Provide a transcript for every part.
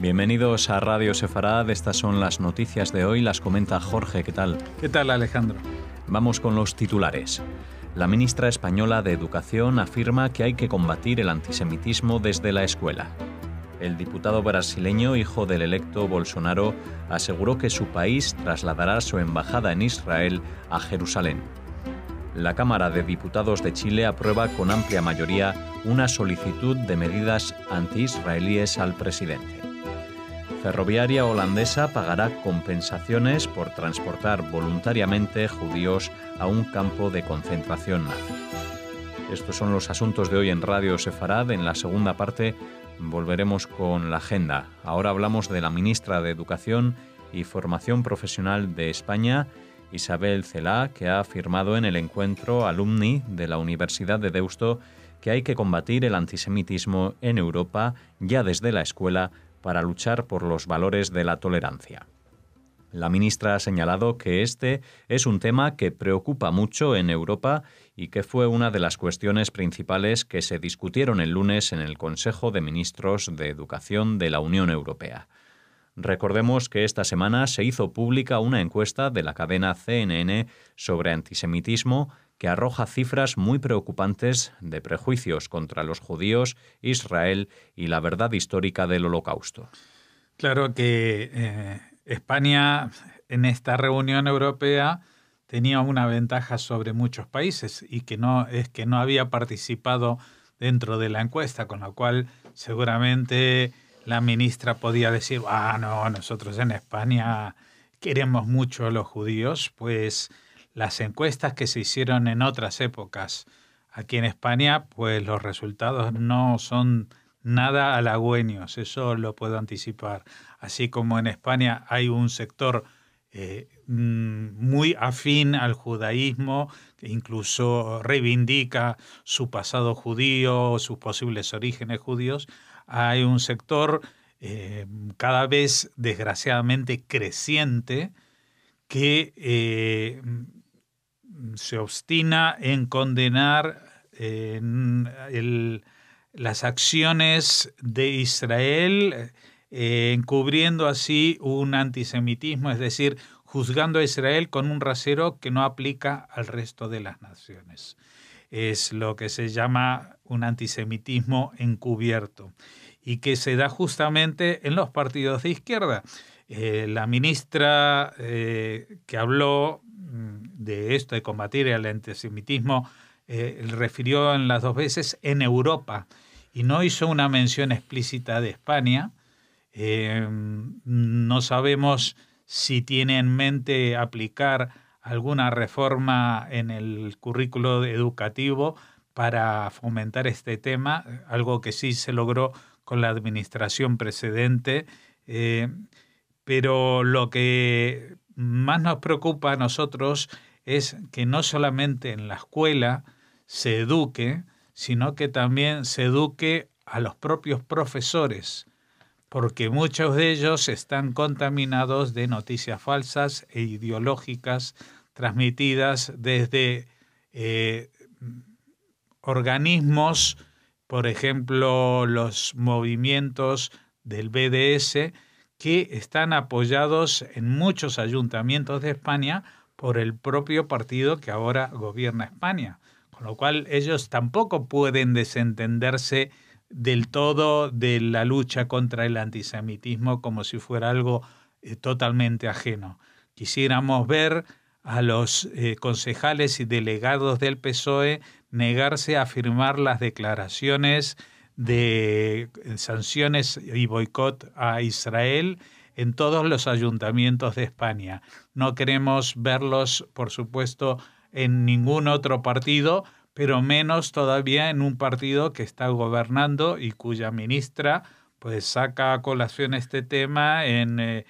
Bienvenidos a Radio Sefarad. Estas son las noticias de hoy. Las comenta Jorge. ¿Qué tal? ¿Qué tal, Alejandro? Vamos con los titulares. La ministra española de Educación afirma que hay que combatir el antisemitismo desde la escuela. El diputado brasileño, hijo del electo Bolsonaro, aseguró que su país trasladará su embajada en Israel a Jerusalén. La Cámara de Diputados de Chile aprueba con amplia mayoría una solicitud de medidas anti-israelíes al presidente. Ferroviaria holandesa pagará compensaciones por transportar voluntariamente judíos a un campo de concentración nazi. Estos son los asuntos de hoy en Radio Sefarad. En la segunda parte volveremos con la agenda. Ahora hablamos de la ministra de Educación y Formación Profesional de España, Isabel Celaá, que ha afirmado en el encuentro Alumni de la Universidad de Deusto que hay que combatir el antisemitismo en Europa ya desde la escuela para luchar por los valores de la tolerancia. La ministra ha señalado que este es un tema que preocupa mucho en Europa y que fue una de las cuestiones principales que se discutieron el lunes en el Consejo de Ministros de Educación de la Unión Europea. Recordemos que esta semana se hizo pública una encuesta de la cadena CNN sobre antisemitismo que arroja cifras muy preocupantes de prejuicios contra los judíos, Israel y la verdad histórica del Holocausto. Claro que España en esta reunión europea tenía una ventaja sobre muchos países y que no había participado dentro de la encuesta, con lo cual seguramente la ministra podía decir, no, nosotros en España queremos mucho a los judíos, pues las encuestas que se hicieron en otras épocas aquí en España, pues los resultados no son nada halagüeños, eso lo puedo anticipar. Así como en España hay un sector muy afín al judaísmo, que incluso reivindica su pasado judío, sus posibles orígenes judíos, hay un sector cada vez desgraciadamente creciente que se obstina en condenar las acciones de Israel, encubriendo así un antisemitismo, es decir, juzgando a Israel con un rasero que no aplica al resto de las naciones. Es lo que se llama un antisemitismo encubierto y que se da justamente en los partidos de izquierda. La ministra que habló de esto, de combatir el antisemitismo, refirió en las dos veces en Europa y no hizo una mención explícita de España. No sabemos si tiene en mente aplicar alguna reforma en el currículo educativo para fomentar este tema, algo que sí se logró con la administración precedente, pero lo que más nos preocupa a nosotros es que no solamente en la escuela se eduque, sino que también se eduque a los propios profesores, porque muchos de ellos están contaminados de noticias falsas e ideológicas transmitidas desde organismos, por ejemplo, los movimientos del BDS, que están apoyados en muchos ayuntamientos de España por el propio partido que ahora gobierna España, con lo cual ellos tampoco pueden desentenderse del todo de la lucha contra el antisemitismo como si fuera algo totalmente ajeno. Quisiéramos ver a los concejales y delegados del PSOE negarse a firmar las declaraciones de sanciones y boicot a Israel en todos los ayuntamientos de España. No queremos verlos, por supuesto, en ningún otro partido, pero menos todavía en un partido que está gobernando y cuya ministra pues saca a colación este tema en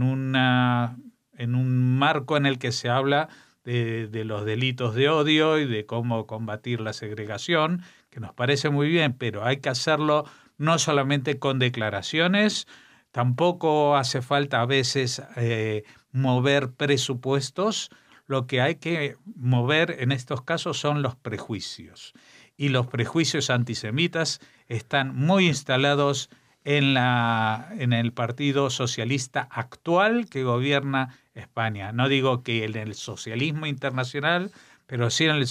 un marco en el que se habla de los delitos de odio y de cómo combatir la segregación, que nos parece muy bien, pero hay que hacerlo no solamente con declaraciones, tampoco hace falta a veces mover presupuestos. Lo que hay que mover en estos casos son los prejuicios. Y los prejuicios antisemitas están muy instalados en el Partido Socialista actual que gobierna España. No digo que en el socialismo internacional, pero sí en el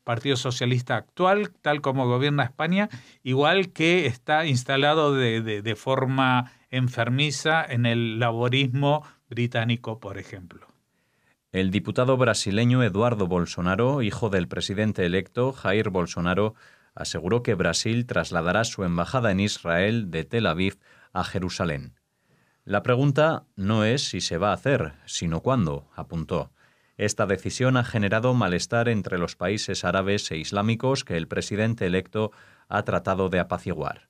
Partido Socialista actual, tal como gobierna España, igual que está instalado de forma enfermiza en el laborismo británico, por ejemplo. El diputado brasileño Eduardo Bolsonaro, hijo del presidente electo Jair Bolsonaro, aseguró que Brasil trasladará su embajada en Israel de Tel Aviv a Jerusalén. La pregunta no es si se va a hacer, sino cuándo, apuntó. Esta decisión ha generado malestar entre los países árabes e islámicos que el presidente electo ha tratado de apaciguar.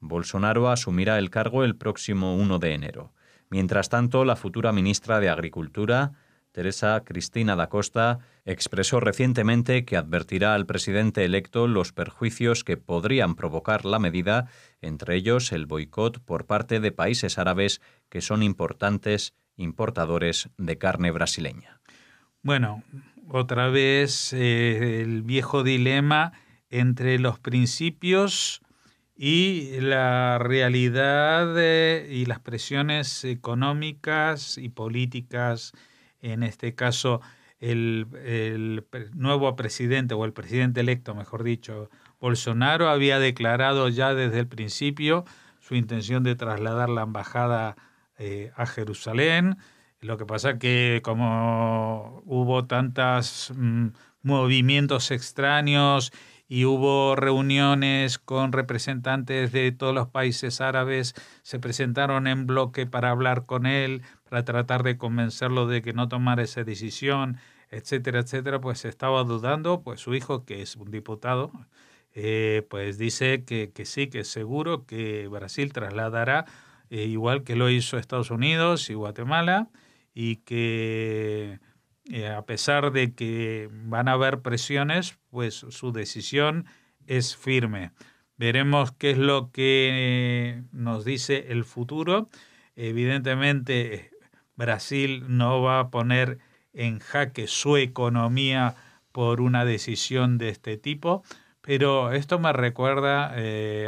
Bolsonaro asumirá el cargo el próximo 1 de enero. Mientras tanto, la futura ministra de Agricultura, Teresa Cristina da Costa, expresó recientemente que advertirá al presidente electo los perjuicios que podrían provocar la medida, entre ellos el boicot por parte de países árabes que son importantes importadores de carne brasileña. Bueno, otra vez el viejo dilema entre los principios y la realidad y las presiones económicas y políticas. En este caso, el nuevo presidente, o el presidente electo, mejor dicho, Bolsonaro, había declarado ya desde el principio su intención de trasladar la embajada a Jerusalén. Lo que pasa que como hubo tantos movimientos extraños y hubo reuniones con representantes de todos los países árabes, se presentaron en bloque para hablar con él, para tratar de convencerlo de que no tomara esa decisión, etcétera, etcétera, pues estaba dudando. Pues su hijo, que es un diputado, pues dice que sí, que es seguro que Brasil trasladará, igual que lo hizo Estados Unidos y Guatemala, y que a pesar de que van a haber presiones, pues su decisión es firme. Veremos qué es lo que nos dice el futuro. Evidentemente, Brasil no va a poner en jaque su economía por una decisión de este tipo, pero esto me recuerda,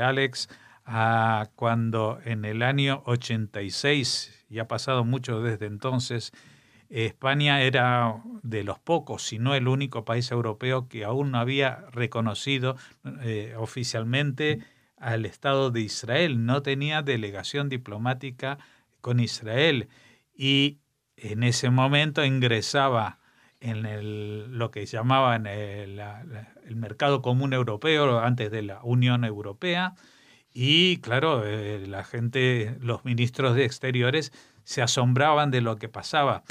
Alex, a cuando en el año 86, y ha pasado mucho desde entonces, España era de los pocos, si no el único país europeo que aún no había reconocido oficialmente al Estado de Israel, no tenía delegación diplomática con Israel, y en ese momento ingresaba en lo que llamaban el mercado común europeo, antes de la Unión Europea, y claro, la gente, los ministros de Exteriores se asombraban de lo que pasaba.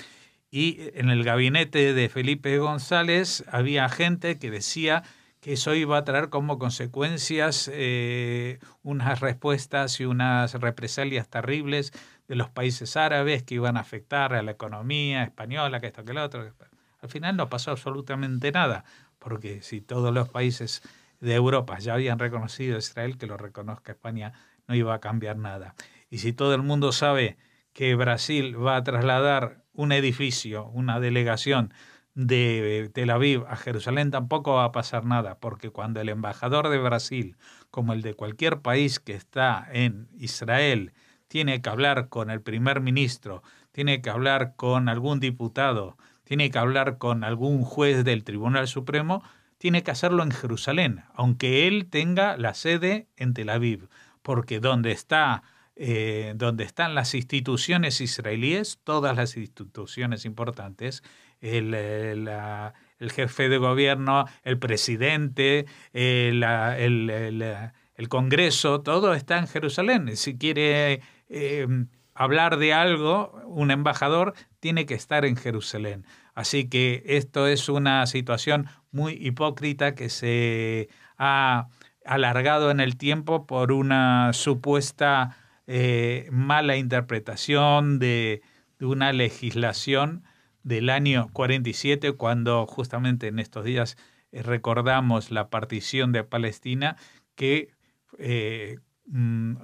Y en el gabinete de Felipe González había gente que decía que eso iba a traer como consecuencias unas respuestas y unas represalias terribles de los países árabes que iban a afectar a la economía española, que esto, que lo otro. Al final no pasó absolutamente nada, porque si todos los países de Europa ya habían reconocido a Israel, que lo reconozca España no iba a cambiar nada. Y si todo el mundo sabe que Brasil va a trasladar un edificio, una delegación de Tel Aviv a Jerusalén, tampoco va a pasar nada, porque cuando el embajador de Brasil, como el de cualquier país que está en Israel, tiene que hablar con el primer ministro, tiene que hablar con algún diputado, tiene que hablar con algún juez del Tribunal Supremo, tiene que hacerlo en Jerusalén, aunque él tenga la sede en Tel Aviv, porque donde están las instituciones israelíes, todas las instituciones importantes, el jefe de gobierno, el presidente, el Congreso, todo está en Jerusalén. Si quiere hablar de algo, un embajador tiene que estar en Jerusalén. Así que esto es una situación muy hipócrita que se ha alargado en el tiempo por una supuesta mala interpretación de una legislación del año 47, cuando justamente en estos días recordamos la partición de Palestina, que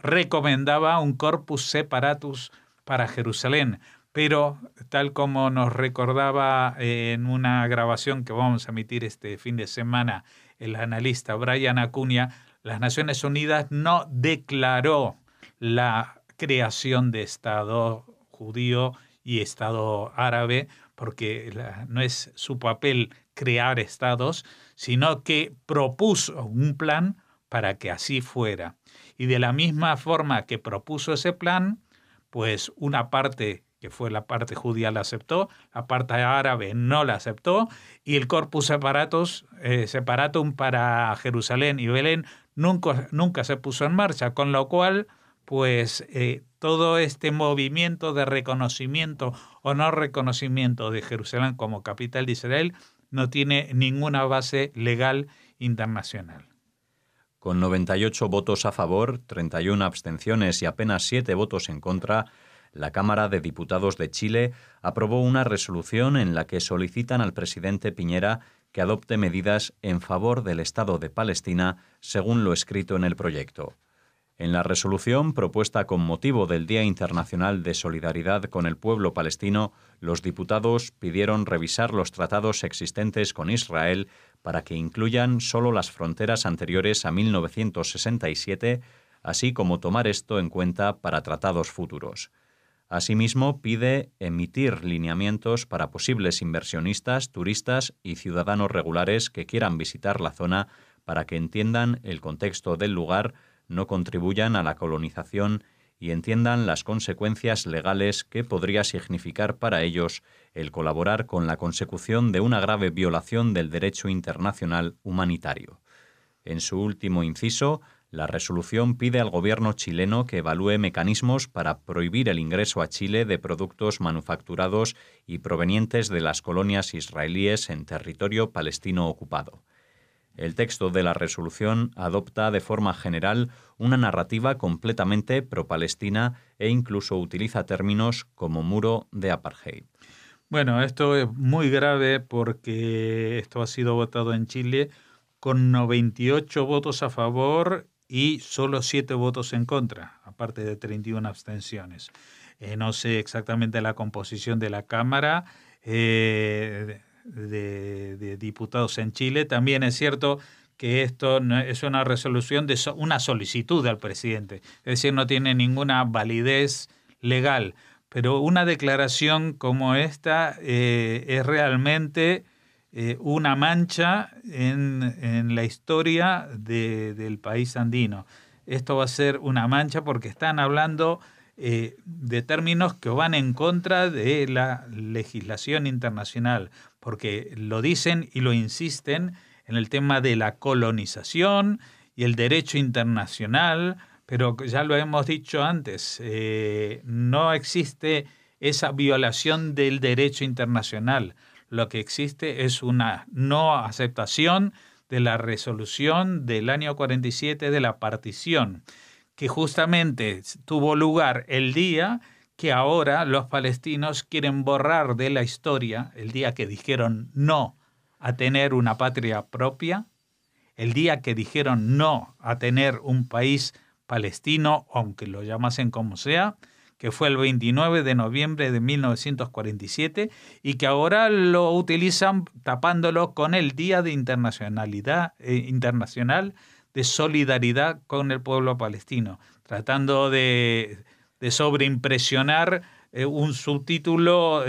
recomendaba un corpus separatus para Jerusalén. Pero tal como nos recordaba en una grabación que vamos a emitir este fin de semana el analista Brian Acuña, las Naciones Unidas no declaró la creación de Estado judío y Estado árabe, porque no es su papel crear estados, sino que propuso un plan para que así fuera. Y de la misma forma que propuso ese plan, pues una parte, que fue la parte judía, la aceptó, la parte árabe no la aceptó, y el Corpus Separatum para Jerusalén y Belén nunca se puso en marcha, con lo cual pues todo este movimiento de reconocimiento o no reconocimiento de Jerusalén como capital de Israel no tiene ninguna base legal internacional. Con 98 votos a favor, 31 abstenciones y apenas 7 votos en contra, la Cámara de Diputados de Chile aprobó una resolución en la que solicitan al presidente Piñera que adopte medidas en favor del Estado de Palestina, según lo escrito en el proyecto. En la resolución, propuesta con motivo del Día Internacional de Solidaridad con el Pueblo Palestino, los diputados pidieron revisar los tratados existentes con Israel para que incluyan solo las fronteras anteriores a 1967, así como tomar esto en cuenta para tratados futuros. Asimismo, pide emitir lineamientos para posibles inversionistas, turistas y ciudadanos regulares que quieran visitar la zona para que entiendan el contexto del lugar, no contribuyan a la colonización y entiendan las consecuencias legales que podría significar para ellos el colaborar con la consecución de una grave violación del derecho internacional humanitario. En su último inciso, la resolución pide al gobierno chileno que evalúe mecanismos para prohibir el ingreso a Chile de productos manufacturados y provenientes de las colonias israelíes en territorio palestino ocupado. El texto de la resolución adopta de forma general una narrativa completamente pro-palestina e incluso utiliza términos como muro de apartheid. Bueno, esto es muy grave porque esto ha sido votado en Chile con 98 votos a favor y solo 7 votos en contra, aparte de 31 abstenciones. No sé exactamente la composición de la Cámara de diputados en Chile. También es cierto que esto no es una resolución de una solicitud al presidente, es decir, no tiene ninguna validez legal, pero una declaración como esta es realmente una mancha en la historia del país andino. Esto va a ser una mancha porque están hablando de términos que van en contra de la legislación internacional, porque lo dicen y lo insisten en el tema de la colonización y el derecho internacional, pero ya lo hemos dicho antes, no existe esa violación del derecho internacional. Lo que existe es una no aceptación de la resolución del año 47 de la partición, que justamente tuvo lugar el día que ahora los palestinos quieren borrar de la historia, el día que dijeron no a tener una patria propia, el día que dijeron no a tener un país palestino, aunque lo llamasen como sea, que fue el 29 de noviembre de 1947 y que ahora lo utilizan tapándolo con el Día de Internacional de Solidaridad con el pueblo palestino, tratando de sobreimpresionar un subtítulo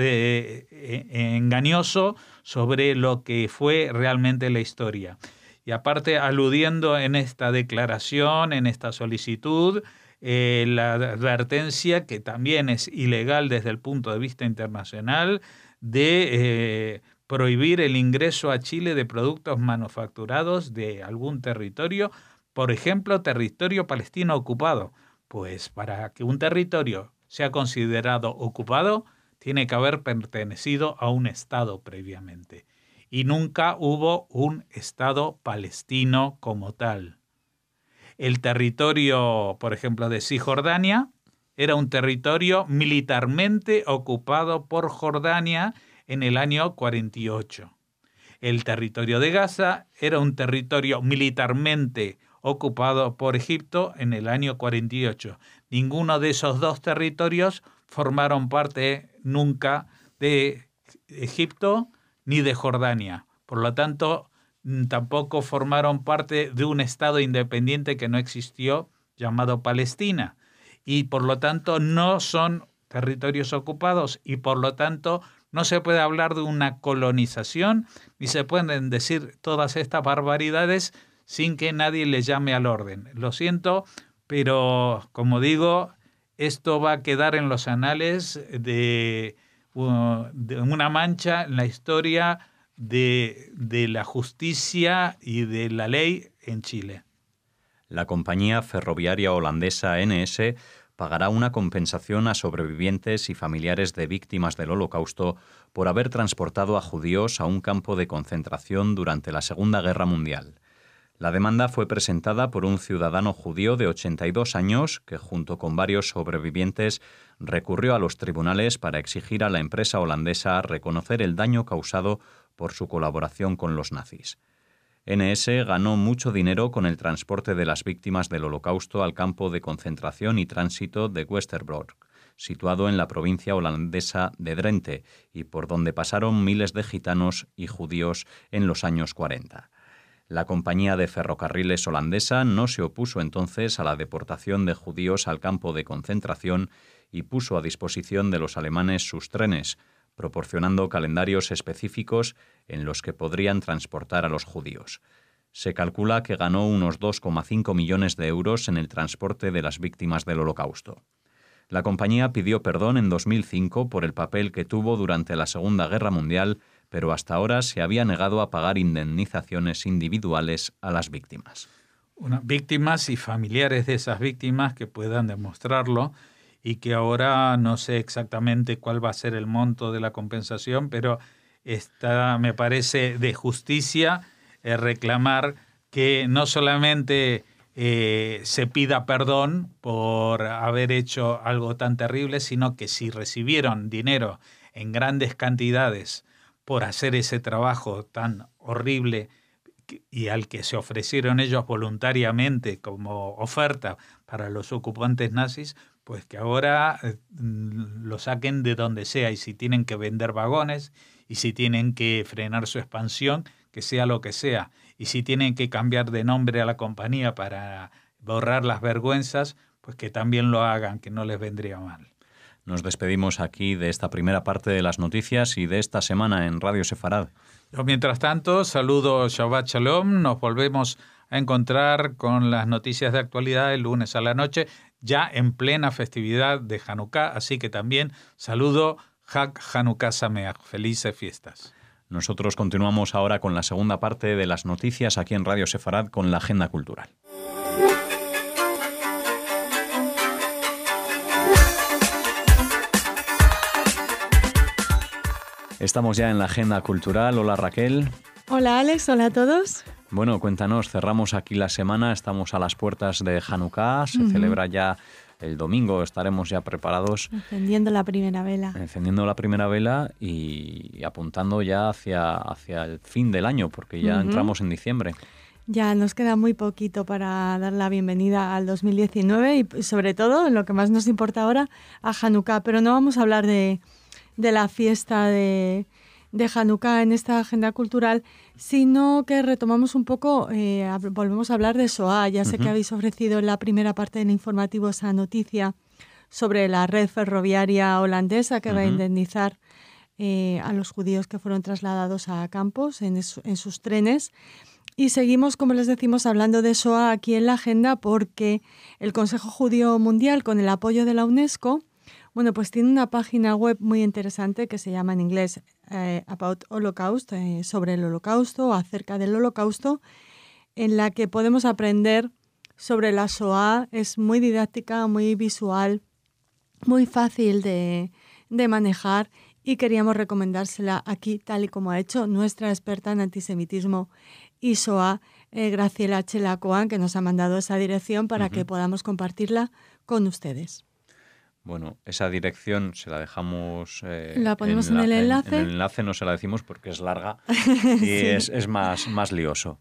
engañoso sobre lo que fue realmente la historia. Y aparte, aludiendo en esta declaración, en esta solicitud, la advertencia que también es ilegal desde el punto de vista internacional de prohibir el ingreso a Chile de productos manufacturados de algún territorio, por ejemplo, territorio palestino ocupado. Pues para que un territorio sea considerado ocupado, tiene que haber pertenecido a un Estado previamente. Y nunca hubo un Estado palestino como tal. El territorio, por ejemplo, de Cisjordania era un territorio militarmente ocupado por Jordania en el año 48. El territorio de Gaza era un territorio militarmente ocupado por Egipto en el año 48. Ninguno de esos dos territorios formaron parte nunca de Egipto ni de Jordania. Por lo tanto, tampoco formaron parte de un Estado independiente que no existió, llamado Palestina, y por lo tanto no son territorios ocupados y por lo tanto no se puede hablar de una colonización ni se pueden decir todas estas barbaridades sin que nadie les llame al orden. Lo siento, pero como digo, esto va a quedar en los anales de una mancha en la historia de la justicia y de la ley en Chile. La compañía ferroviaria holandesa NS pagará una compensación a sobrevivientes y familiares de víctimas del Holocausto por haber transportado a judíos a un campo de concentración durante la Segunda Guerra Mundial. La demanda fue presentada por un ciudadano judío de 82 años que, junto con varios sobrevivientes, recurrió a los tribunales para exigir a la empresa holandesa reconocer el daño causado por su colaboración con los nazis. NS ganó mucho dinero con el transporte de las víctimas del Holocausto al campo de concentración y tránsito de Westerbork, situado en la provincia holandesa de Drenthe, y por donde pasaron miles de gitanos y judíos en los años 40. La compañía de ferrocarriles holandesa no se opuso entonces a la deportación de judíos al campo de concentración y puso a disposición de los alemanes sus trenes, proporcionando calendarios específicos en los que podrían transportar a los judíos. Se calcula que ganó unos 2,5 millones de euros en el transporte de las víctimas del Holocausto. La compañía pidió perdón en 2005 por el papel que tuvo durante la Segunda Guerra Mundial, pero hasta ahora se había negado a pagar indemnizaciones individuales a las víctimas. Víctimas y familiares de esas víctimas que puedan demostrarlo, y que ahora no sé exactamente cuál va a ser el monto de la compensación, pero me parece de justicia reclamar que no solamente se pida perdón por haber hecho algo tan terrible, sino que si recibieron dinero en grandes cantidades por hacer ese trabajo tan horrible y al que se ofrecieron ellos voluntariamente como oferta para los ocupantes nazis, pues que ahora lo saquen de donde sea, y si tienen que vender vagones, y si tienen que frenar su expansión, que sea lo que sea, y si tienen que cambiar de nombre a la compañía para borrar las vergüenzas, pues que también lo hagan, que no les vendría mal. Nos despedimos aquí de esta primera parte de las noticias y de esta semana en Radio Sefarad. Yo, mientras tanto, saludo Shabbat Shalom. Nos volvemos a encontrar con las noticias de actualidad el lunes a la noche, ya en plena festividad de Hanukkah, así que también saludo Hag Hanukkah Sameach. Felices fiestas. Nosotros continuamos ahora con la segunda parte de las noticias aquí en Radio Sefarad con la agenda cultural. Estamos ya en la agenda cultural. Hola Raquel. Hola Alex, hola a todos. Bueno, cuéntanos, cerramos aquí la semana, estamos a las puertas de Hanukkah, se celebra ya el domingo, estaremos ya preparados. Encendiendo la primera vela. Encendiendo la primera vela y apuntando ya hacia el fin del año, porque ya entramos en diciembre. Ya nos queda muy poquito para dar la bienvenida al 2019 y sobre todo, lo que más nos importa ahora, a Hanukkah. Pero no vamos a hablar de la fiesta de Hanukkah en esta agenda cultural, sino que retomamos un poco, volvemos a hablar de SOA. Ya sé que habéis ofrecido en la primera parte del informativo esa noticia sobre la red ferroviaria holandesa que va a indemnizar a los judíos que fueron trasladados a campos en sus trenes. Y seguimos, como les decimos, hablando de SOA aquí en la agenda porque el Consejo Judío Mundial, con el apoyo de la UNESCO, bueno, pues tiene una página web muy interesante que se llama en inglés About Holocaust, sobre el Holocausto, acerca del Holocausto, en la que podemos aprender sobre la SOA. Es muy didáctica, muy visual, muy fácil de manejar y queríamos recomendársela aquí, tal y como ha hecho nuestra experta en antisemitismo y SOA, Graciela Chela Coan, que nos ha mandado esa dirección para que podamos compartirla con ustedes. Bueno, esa dirección se la dejamos... la ponemos en el enlace. En el enlace no se la decimos porque es larga y sí. es más lioso.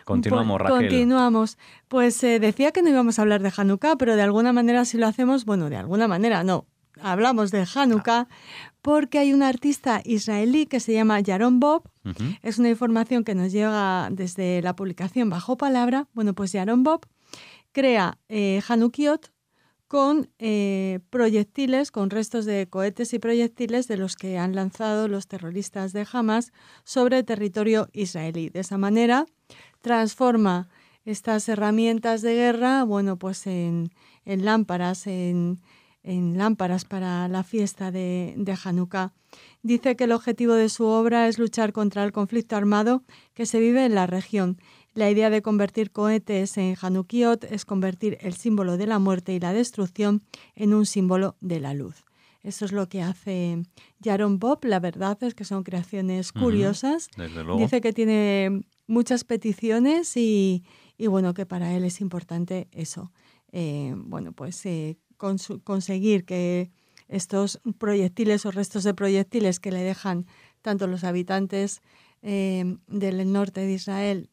Continuamos, Raquel. Continuamos. Pues decía que no íbamos a hablar de Hanukkah, pero de alguna manera si lo hacemos, bueno, de alguna manera no. hablamos de Hanukkah, porque hay un artista israelí que se llama Yaron Bob. Es una información que nos llega desde la publicación Bajo Palabra. Bueno, pues Yaron Bob crea Hanukkiot con proyectiles, con restos de cohetes y proyectiles de los que han lanzado los terroristas de Hamas sobre el territorio israelí. De esa manera transforma estas herramientas de guerra, bueno, pues en lámparas, en lámparas para la fiesta de Hanukkah. Dice que el objetivo de su obra es luchar contra el conflicto armado que se vive en la región. La idea de convertir cohetes en Hanukkiot es convertir el símbolo de la muerte y la destrucción en un símbolo de la luz. Eso es lo que hace Yaron Bob. La verdad es que son creaciones curiosas. Desde luego. Dice que tiene muchas peticiones y bueno, que para él es importante eso. Conseguir que estos proyectiles o restos de proyectiles que le dejan tanto los habitantes del norte de Israel,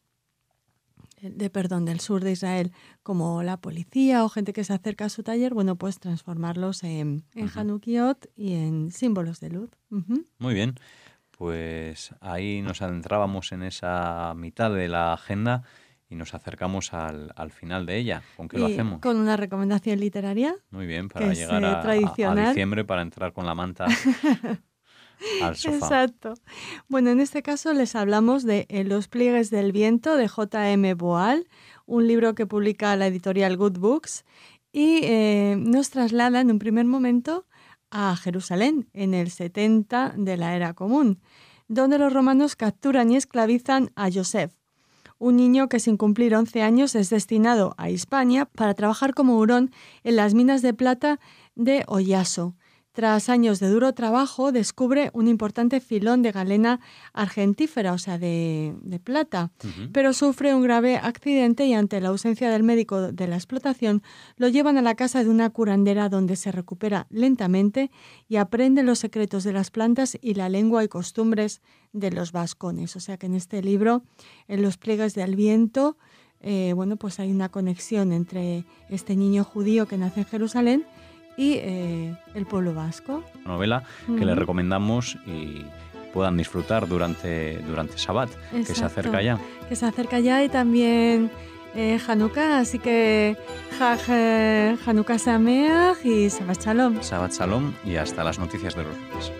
del sur de Israel, como la policía o gente que se acerca a su taller, bueno, pues transformarlos en Hanukkiot y en símbolos de luz. Muy bien, pues ahí nos adentrábamos en esa mitad de la agenda y nos acercamos al final de ella. ¿Con qué lo hacemos? Con una recomendación literaria. Muy bien, para llegar a diciembre, para entrar con la manta al sofá. Exacto. Bueno, en este caso les hablamos de Los pliegues del viento de J.M. Boal, un libro que publica la editorial Good Books y nos traslada en un primer momento a Jerusalén, en el 70 de la Era Común, donde los romanos capturan y esclavizan a Yosef, un niño que sin cumplir 11 años es destinado a Hispania para trabajar como hurón en las minas de plata de Oyaso. Tras años de duro trabajo, descubre un importante filón de galena argentífera, o sea, de plata, pero sufre un grave accidente y ante la ausencia del médico de la explotación, lo llevan a la casa de una curandera donde se recupera lentamente y aprende los secretos de las plantas y la lengua y costumbres de los vascones. O sea que en este libro, en Los pliegues del viento, pues hay una conexión entre este niño judío que nace en Jerusalén y el pueblo vasco. Una novela que les recomendamos y puedan disfrutar durante Shabbat, Exacto, que se acerca ya. Que se acerca ya y también Hanukkah, así que Hanukkah Sameach y Shabbat Shalom. Shabbat Shalom y hasta las noticias de los lunes.